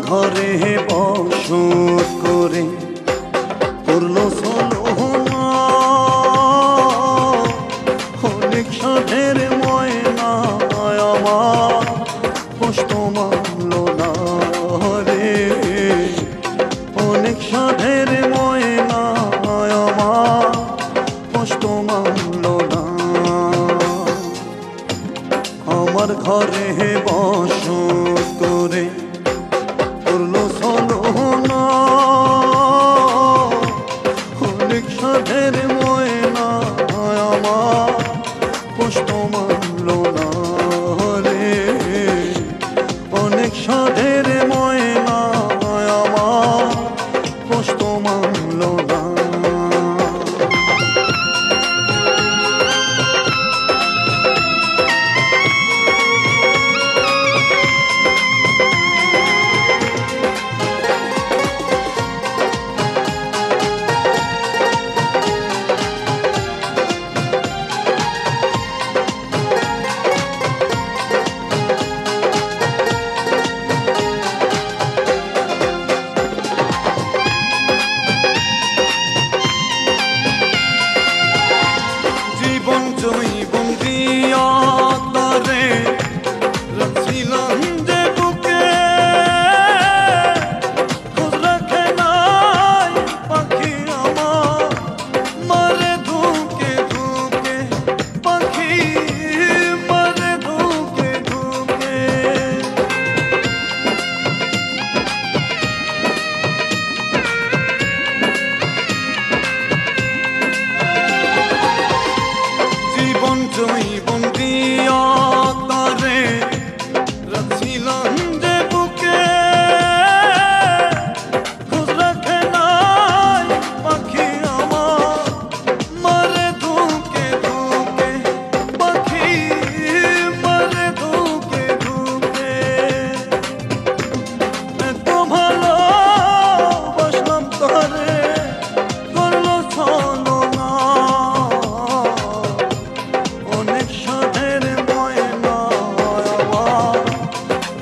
ঘরে বসত করে করলো ছলনা, অনেক সাধের ময়না আমার কষ্ট মানলো না রে, অনেক সাধের ময়না আমার কষ্ট মানলো না। আমার ঘরে বসত করে করলো ছলনা, অনেক সাধের ময়না আমার কষ্ট মানলো না রে, অনেক সাধের ময়না আমার কষ্ট মানলো না। জীবন দিয়া তারে রাখছিলাম যে বুকে, খোঁজ রাখে নাই পাখি আমার মারে ধুকে ধুকে, পাখি মারে ধুকে ধুকে। জীবন দিয়া তারে রাখছিলাম যে বুকে, খোঁজ রাখে নাই পাখি আমার মারে ধুকে ধুকে, পাখি মারে ধুকে ধুকে। এত ভালোবাসলাম তারে করলো ছলনা, অনেক সাধের ময়না আমার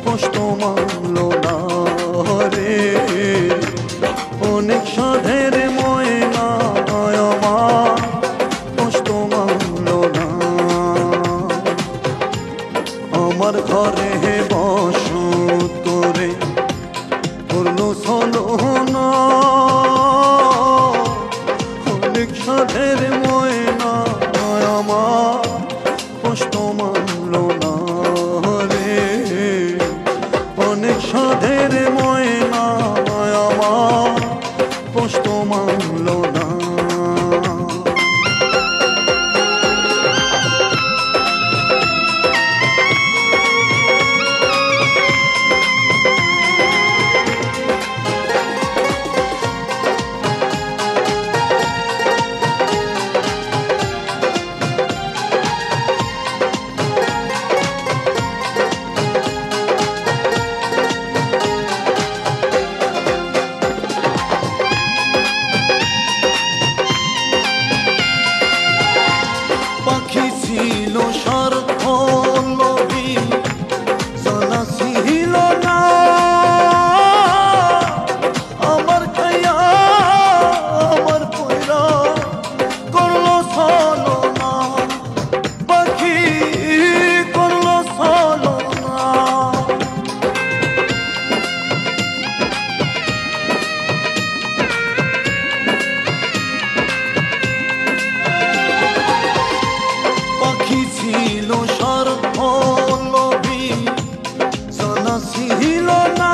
কষ্ট মানলো না রে, অনেক সাধের ময়না আমার কষ্ট মানলো না। আমার ঘরে বসত করে করলো ছলনা, অনেক সাধের ময়না আমার কষ্ট মানলো না রে, অনেক সাধের ময়না আমার কষ্ট মানলো না। পাখি ছিল স্বার্থ লোভী, জানা ছিল না আমার খাইয়া আমার পয়রা করলো ছলনা, পাখি করলো ছলনা। পাখি ছিল স্বার্থ লোভী, জানা ছিল না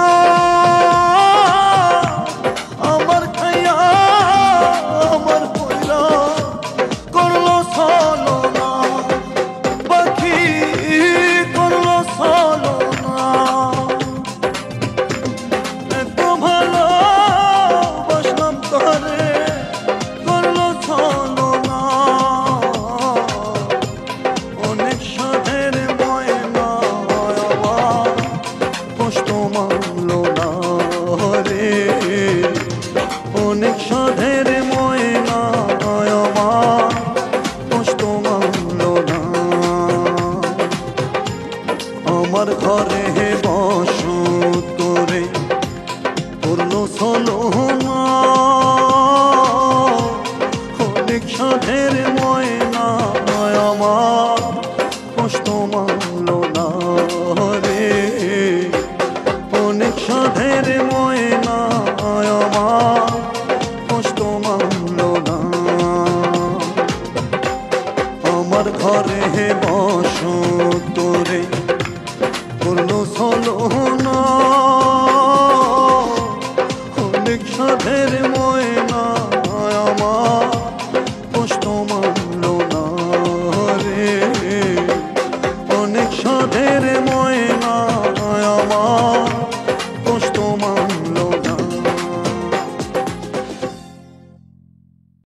আমার খাইয়া আমার পয়রা করলো ছলনা, পাখি করলো ছলনা। এত ভালোবাসলাম তারে করলো ছলনা, অনেক সাধের ময়না আমার কষ্ট মানলো না রে, অনেক সাধের ময়না আমার কষ্ট মানলো না। আমার ঘরে বসত করে হলো না, অনেক সাধের ময়না আমার কষ্ট মানলো না রে, অনেক সাধের ময়না আমার কষ্ট মানলো না। আমার ঘরে বসত রে করলো ছলো না, অনেক সাধের ময়না আমার